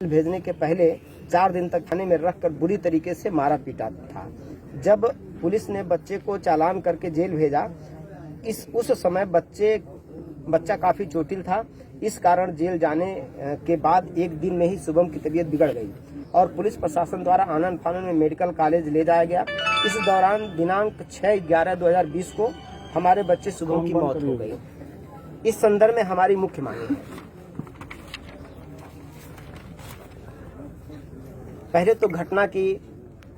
भेजने के पहले 4 दिन तक थाने में रखकर बुरी तरीके से मारा पीटा था। जब पुलिस ने बच्चे को चालान करके जेल भेजा, उस समय बच्चा काफी चोटिल था। इस कारण जेल जाने के बाद एक दिन में ही शुभम की तबीयत बिगड़ गई और पुलिस प्रशासन द्वारा आनन फानन में मेडिकल कॉलेज ले जाया गया। इस दौरान दिनांक 6/11/2020 को हमारे बच्चे शुभम की मौत हो गई। इस संदर्भ में हमारी मुख्य मांग है, पहले तो घटना की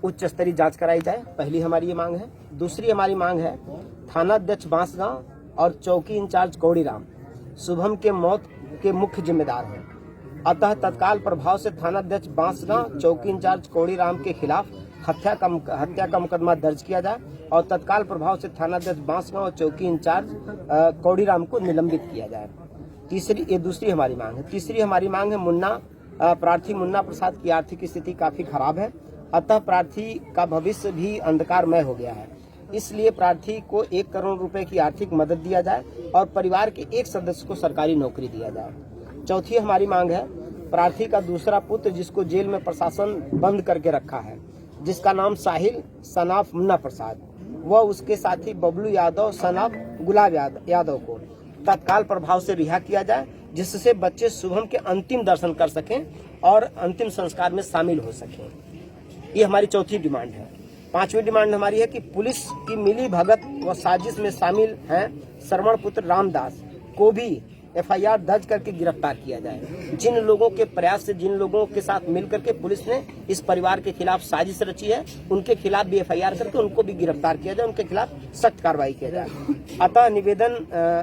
उच्च स्तरीय जांच कराई जाए, पहली हमारी ये मांग है। दूसरी हमारी मांग है, थाना अध्यक्ष बांसगांव और चौकी इंचार्ज कौड़ीराम शुभम के मौत के मुख्य जिम्मेदार हैं। अतः तत्काल प्रभाव से थाना अध्यक्ष बांसगांव, चौकी इंचार्ज कौड़ीराम के खिलाफ हत्या का मुकदमा दर्ज किया जाए और तत्काल प्रभाव से थाना अध्यक्ष बांसगांव और चौकी इंचार्ज कौड़ीराम को निलंबित किया जाए। ये दूसरी हमारी मांग है। तीसरी हमारी मांग है, प्रार्थी मुन्ना प्रसाद की आर्थिक स्थिति काफी खराब है, अतः प्रार्थी का भविष्य भी अंधकारमय हो गया है। इसलिए प्रार्थी को 1 करोड़ रुपए की आर्थिक मदद दिया जाए और परिवार के एक सदस्य को सरकारी नौकरी दिया जाए। चौथी हमारी मांग है, प्रार्थी का दूसरा पुत्र जिसको जेल में प्रशासन बंद करके रखा है, जिसका नाम साहिल सनाफ मुन्ना प्रसाद, वह उसके साथी बबलू यादव सनाफ गुलाब यादव को तत्काल प्रभाव से रिहा किया जाए, जिससे बच्चे शुभम के अंतिम दर्शन कर सकें और अंतिम संस्कार में शामिल हो सकें। ये हमारी चौथी डिमांड है। पांचवी डिमांड हमारी है कि पुलिस की मिली भगत व साजिश में शामिल हैं श्रवण पुत्र रामदास को भी FIR दर्ज करके गिरफ्तार किया जाए। जिन लोगों के प्रयास से, जिन लोगों के साथ मिलकर के पुलिस ने इस परिवार के खिलाफ साजिश रची है, उनके खिलाफ भी FIR करके उनको भी गिरफ्तार किया जाए, उनके खिलाफ सख्त कार्रवाई किया जाए। अतः निवेदन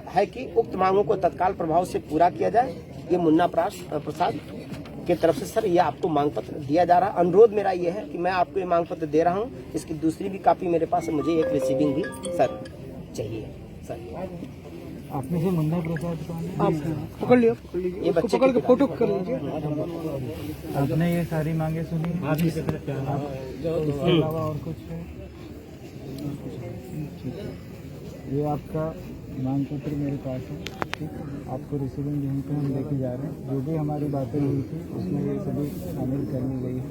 है कि उक्त मांगों को तत्काल प्रभाव से पूरा किया जाए। ये मुन्ना प्रसाद की तरफ से सर ये आपको मांग पत्र दिया जा रहा है। अनुरोध मेरा ये है कि मैं आपको ये मांग पत्र दे रहा हूँ, इसकी दूसरी भी कॉपी मेरे पास है, मुझे एक रिसीविंग भी सर चाहिए। सर आपने से मुन्ना प्रसाद को आप पकड़ लीजिए, ये बच्चे पकड़ के फोटो कर लीजिए। आपने ये सारी मांगे सुनी, इसके अलावा और कुछ है? ये आपका मांग पत्र मेरे पास है, ठीक है? आपको रिसीविंग यहीं पे हम लेके जा रहे हैं। जो भी हमारी बातें हुई थी उसमें ये सभी शामिल कर ली गई है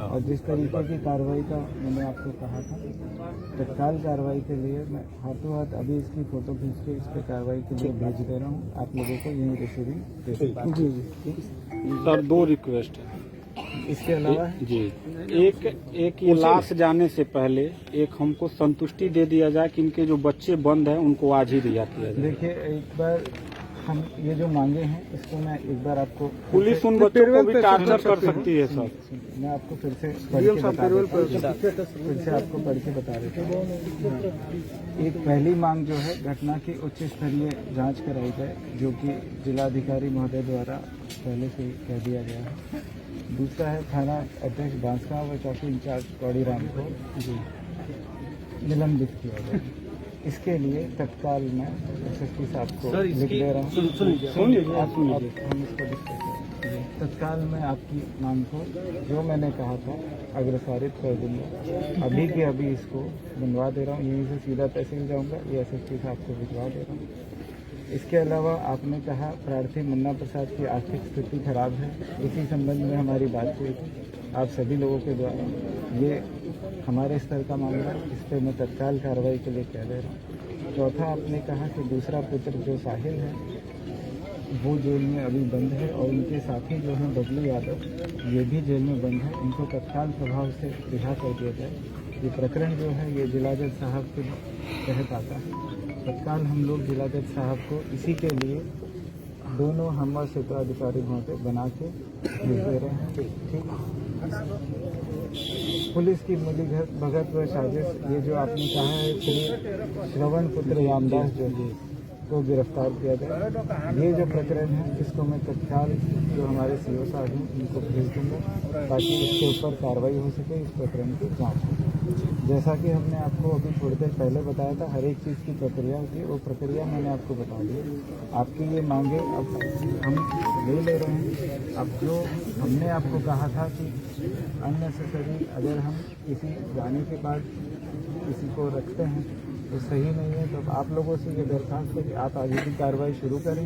और जिस तरीके की कार्रवाई का मैंने आपको कहा था, तत्काल कार्रवाई के लिए मैं हाथों हाथ अभी इसकी फोटो खींच के इस पर कार्रवाई के लिए भेज दे रहा हूँ। आप लोगों को यही रिसीविंग दे सकता हूँ। जी सर, 2 रिक्वेस्ट है इसके अलावा जी। एक ये लाश जाने से पहले एक हमको संतुष्टि दे दिया जाए कि इनके जो बच्चे बंद हैं उनको आज ही रिहा किया जाए। देखिए, एक बार हम ये जो मांगे हैं इसको मैं एक बार आपको, पुलिस उन बच्चों को भी टार्चर कर सकती है सर। मैं आपको फिर से आपको पढ़ के बता देता हूँ। एक पहली मांग जो है, घटना की उच्च स्तरीय जांच कराई जाए, जो कि जिलाधिकारी महोदय द्वारा पहले से कह दिया गया है। दूसरा है, थाना अध्यक्ष बांसगांव व चौकी इंचार्ज कौड़ीराम को निलंबित किया जाए। इसके लिए तत्काल में SSP साहब को लिख दे रहा हूँ। हम इसको डिस्कस करें। तत्काल में आपकी मांग को जो मैंने कहा था अग्रसारित कर दूंगा। अभी के अभी इसको बनवा दे रहा हूँ, यहीं से सीधा तहसील जाऊँगा, ये SSP साहब को भिजवा दे रहा हूँ। इसके अलावा आपने कहा प्रार्थी मुन्ना प्रसाद की आर्थिक स्थिति खराब है, इसी संबंध में हमारी बात हुई थी आप सभी लोगों के द्वारा। ये हमारे स्तर का मामला, इस पर मैं तत्काल कार्रवाई के लिए कह दे रहा हूँ। चौथा, आपने कहा कि दूसरा पुत्र जो साहिल है वो जेल में अभी बंद है और उनके साथी जो हैं बबलू यादव, ये भी जेल में बंद है, इनको तत्काल प्रभाव से रिहा कर दिया जाए। ये प्रकरण जो है ये जिलाजज साहब के तहत आता है। तत्काल हम लोग जिलाजज साहब को इसी के लिए दोनों हमवा क्षेत्राधिकारी महोदय बना के भेज दे रहे हैं। ठीक, पुलिस की मिली भगत व साजिश, ये जो आपने कहा है श्री श्रवण पुत्र रामदास जो को गिरफ्तार किया जाए। ये जो प्रकरण है इसको मैं तत्काल जो हमारे CO साहब हैं उनको भेज दूँगा ताकि इसके ऊपर कार्रवाई हो सके, इस प्रकरण की जाँच हो। जैसा कि हमने आपको अभी थोड़ी देर पहले बताया था, हर एक चीज़ की प्रक्रिया होती है, वो प्रक्रिया मैंने आपको बता दी। आपकी ये मांगे अब हम ले रहे हैं। अब जो हमने आपको कहा था कि अननेसेसरी अगर हम किसी जाने के बाद किसी को रखते हैं वो सही नहीं है, तो आप लोगों से ये दरखास्त है कि आप आगे की कार्रवाई शुरू करें,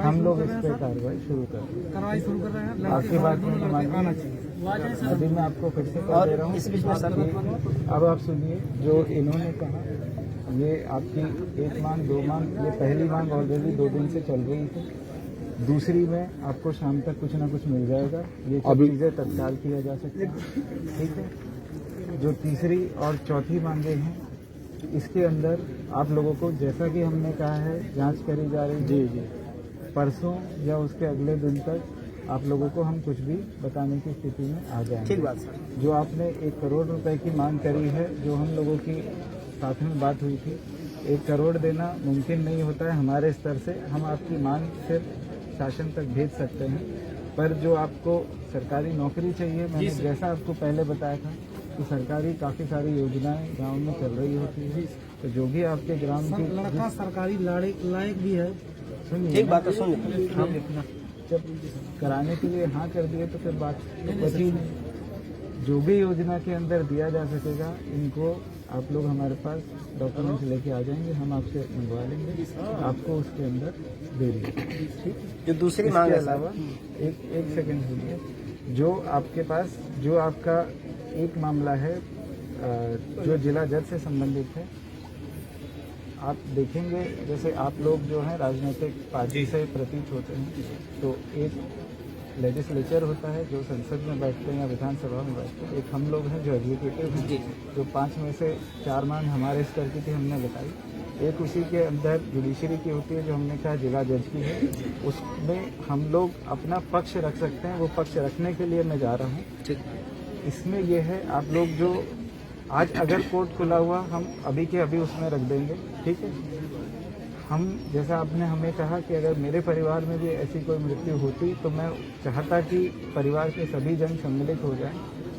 हम लोग इस पर कार्रवाई शुरू कर रहे हैं। आपकी बात नहीं मानिए, अभी मैं आपको फिर से कह दे रहा हूँ। इस बीच में सर अब आप सुनिए, जो इन्होंने कहा, ये आपकी एक मांग, दो मांग, ये पहली मांग ऑलरेडी 2 दिन से चल रही थी, दूसरी में आपको शाम तक कुछ ना कुछ मिल जाएगा। ये सब चीज़ें तत्काल किया जा सकती है, ठीक है। जो तीसरी और चौथी मांगे हैं, इसके अंदर आप लोगों को, जैसा कि हमने कहा है, जांच करी जा रही है। जी। परसों या उसके अगले दिन तक आप लोगों को हम कुछ भी बताने की स्थिति में आ जाएंगे। ठीक बात सर। जो आपने 1 करोड़ रुपए की मांग करी है, जो हम लोगों की साथ में बात हुई थी, 1 करोड़ देना मुमकिन नहीं होता है हमारे स्तर से। हम आपकी मांग सिर्फ शासन तक भेज सकते हैं, पर जो आपको सरकारी नौकरी चाहिए, मैंने जैसा आपको पहले बताया था कि सरकारी काफ़ी सारी योजनाएं गांव में चल रही होती है, तो जो भी आपके ग्राम की लड़का सरकारी लायक भी है। सुनिए, ठीक बात है, सुनिए। हम जब कराने के लिए हाँ कर दिए तो फिर बात बची नहीं। जो भी योजना के अंदर दिया जा सकेगा, इनको आप लोग हमारे पास डॉक्यूमेंट्स लेके आ जाएंगे, हम आपसे मंगवा लेंगे, आपको उसके अंदर दे देंगे। ठीक, जो दूसरी मांग इसके है अलावा एक सेकंड सुनिए, जो आपके पास, जो आपका एक मामला है जो जिला जज से संबंधित है, आप देखेंगे, जैसे आप लोग जो हैं राजनीतिक पार्टी से प्रतीत होते हैं, तो एक लेजिस्लेचर होता है जो संसद में बैठते हैं या विधानसभा में बैठते हैं, एक हम लोग हैं जो एग्जीक्यूटिव हैं, जो 5 में से 4 मांग हमारे स्तर की थी, हमने बताई। एक उसी के अंदर जुडिशरी की होती है, जो हमने कहा जिला जज की है, उसमें हम लोग अपना पक्ष रख सकते हैं, वो पक्ष रखने के लिए मैं जा रहा हूँ। इसमें यह है, आप लोग जो आज अगर कोर्ट खुला हुआ, हम अभी के अभी उसमें रख देंगे, ठीक है। हम, जैसा आपने हमें कहा कि अगर मेरे परिवार में भी ऐसी कोई मृत्यु होती, तो मैं चाहता कि परिवार के सभी जन सम्मिलित हो जाएं।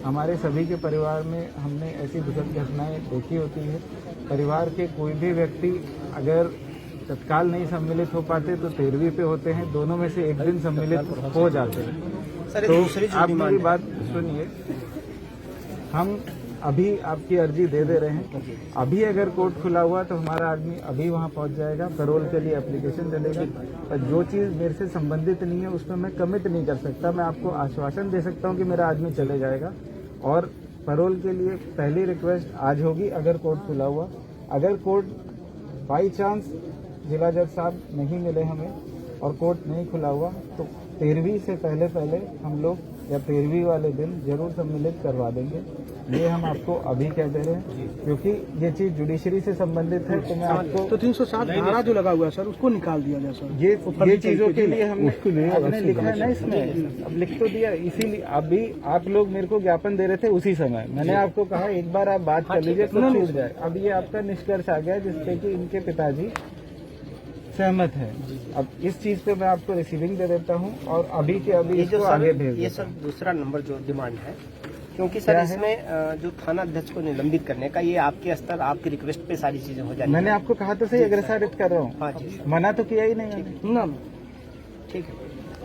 हमारे सभी के परिवार में हमने ऐसी दुखद घटनाएं देखी होती है। परिवार के कोई भी व्यक्ति अगर तत्काल नहीं सम्मिलित हो पाते तो 13वीं पे होते हैं, दोनों में से एक दिन सम्मिलित हो जाते हैं। तो आप मेरी बात सुनिए, हम अभी आपकी अर्जी दे रहे हैं। अभी अगर कोर्ट खुला हुआ तो हमारा आदमी अभी वहां पहुंच जाएगा, पैरोल के लिए एप्लीकेशन डलेगी। और जो चीज़ मेरे से संबंधित नहीं है उसमें मैं कमिट नहीं कर सकता। मैं आपको आश्वासन दे सकता हूं कि मेरा आदमी चले जाएगा। और पैरोल के लिए पहली रिक्वेस्ट आज होगी, अगर कोर्ट खुला हुआ। अगर कोर्ट बाई चांस जिला जज साहब नहीं मिले हमें और कोर्ट नहीं खुला हुआ, तो 13वीं से पहले हम लोग या 13वीं वाले दिन जरूर सम्मिलित करवा देंगे। ये हम आपको अभी कह दे रहे हैं, क्योंकि ये चीज जुडिशरी से संबंधित है। तो मैं आपको तो 307 धारा जो लगा हुआ है सर, उसको निकाल दिया जाए सर। ये चीजों के लिए हमने लिखा है ना इसमें, अब लिख तो दिया। इसीलिए अभी आप लोग मेरे को ज्ञापन दे रहे थे, उसी समय मैंने आपको कहा एक बार आप बात कर लीजिए तो छूट जाए। अब ये आपका निष्कर्ष आ गया जिसपे कि इनके पिताजी सहमत है। अब इस चीज पे मैं आपको रिसीविंग दे देता हूँ और अभी के अभी इसको आगे भेज। ये सर दूसरा नंबर जो डिमांड है, क्योंकि सर इसमें जो थाना अध्यक्ष को निलंबित करने का, ये आपके स्तर, आपकी रिक्वेस्ट पे सारी चीजें हो जाएंगी। मैंने आपको कहा तो सही, अग्रसारित कर रहा हूँ। हाँ जी, मना तो किया ही नहीं मैंने। ना ठीक है।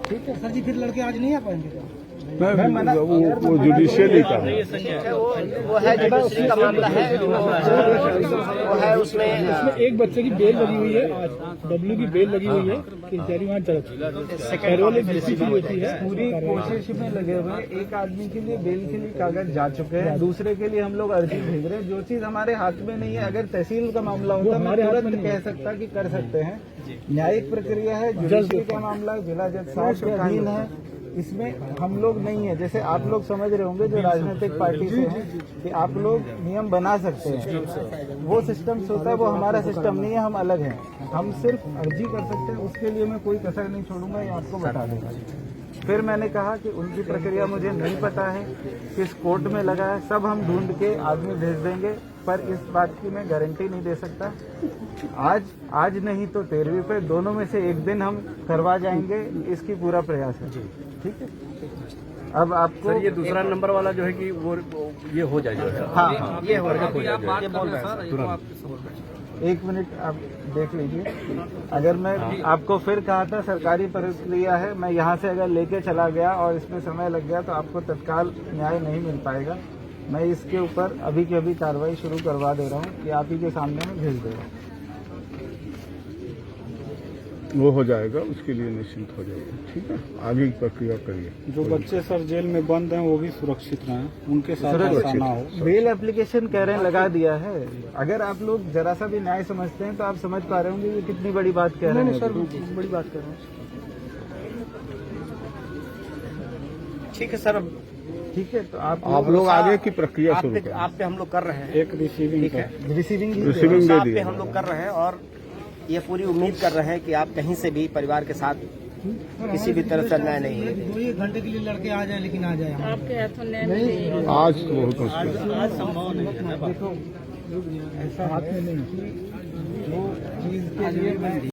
ठीक है सर जी, फिर लड़के आज नहीं आ पाएंगे। मैं मना, वो जुडिशियली का वो है जुडिशरी का मामला है, वो है उसमें एक बच्चे की बेल लगी हुई है, आज डब्ल्यू की बेल लगी हुई है कि वहाँ पैरोल होती है। पूरी कोशिश में लगे हुए, एक आदमी के लिए बेल के लिए कागज जा चुके हैं, दूसरे के लिए हम लोग अर्जी भेज रहे हैं। जो चीज हमारे हाथ में नहीं है, अगर तहसील का मामला होता मैं तुरंत कह सकता कि कर सकते हैं। न्यायिक प्रक्रिया है, जुडिशरी का मामला जिला जज साहब के अधीन है, इसमें हम लोग नहीं है। जैसे आप लोग समझ रहे होंगे जो राजनीतिक पार्टी से हैं कि आप लोग नियम बना सकते हैं, वो सिस्टम होता है, वो हमारा सिस्टम नहीं है, हम अलग हैं। हम सिर्फ अर्जी कर सकते हैं, उसके लिए मैं कोई कसर नहीं छोड़ूंगा, ये आपको बता दूंगा। फिर मैंने कहा कि उनकी प्रक्रिया मुझे नहीं पता है, किस कोर्ट में लगा है, सब हम ढूंढ के आदमी भेज देंगे, पर इस बात की मैं गारंटी नहीं दे सकता। आज नहीं तो 13वीं पे, दोनों में से एक दिन हम करवा जाएंगे, इसकी पूरा प्रयास है। ठीक है। अब आपको ये दूसरा नंबर वाला जो है कि वो ये हो जाएगा। हाँ, ये हो जाएगा। एक मिनट आप देख लीजिए। अगर मैं आपको फिर कहा था सरकारी प्रक्रिया है, मैं यहाँ से अगर लेके चला गया और इसमें समय लग गया तो आपको तत्काल न्याय नहीं मिल पाएगा। मैं इसके ऊपर अभी के अभी कार्रवाई शुरू करवा दे रहा हूँ कि आप ही के सामने मैं भेज दे रहा हूँ। वो हो जाएगा, उसके लिए निश्चिंत हो जाइए। ठीक है, आगे की प्रक्रिया करिए। जो बच्चे सर जेल में बंद हैं वो भी सुरक्षित रहें, उनके साथ ऐसा ना हो। बेल एप्लीकेशन कह रहे हैं लगा दिया है। अगर आप लोग जरा सा भी न्याय समझते हैं तो आप समझ पा रहे होंगे ये कितनी बड़ी बात कह रहे हैं। सर बड़ी बात कर रहा हूँ। ठीक है सर, ठीक है, तो आप लोग आगे की प्रक्रिया शुरू करें। आप पे हम लोग कर रहे हैं, एक रिसीविंग ठीक का है, रिसीविंग रिसीविंग दे आप पे दिए। हम लोग कर रहे हैं और ये पूरी उम्मीद कर रहे हैं कि आप कहीं से भी परिवार के साथ किसी भी तरह से अन्याय नहीं है। 2 घंटे के लिए लड़के आ जाए, लेकिन आ जाए आपके हाथों ने आज तो बहुत मुश्किल है। आज संभव नहीं है। देखो ऐसा हाथ में नहीं, जो चीज के लिए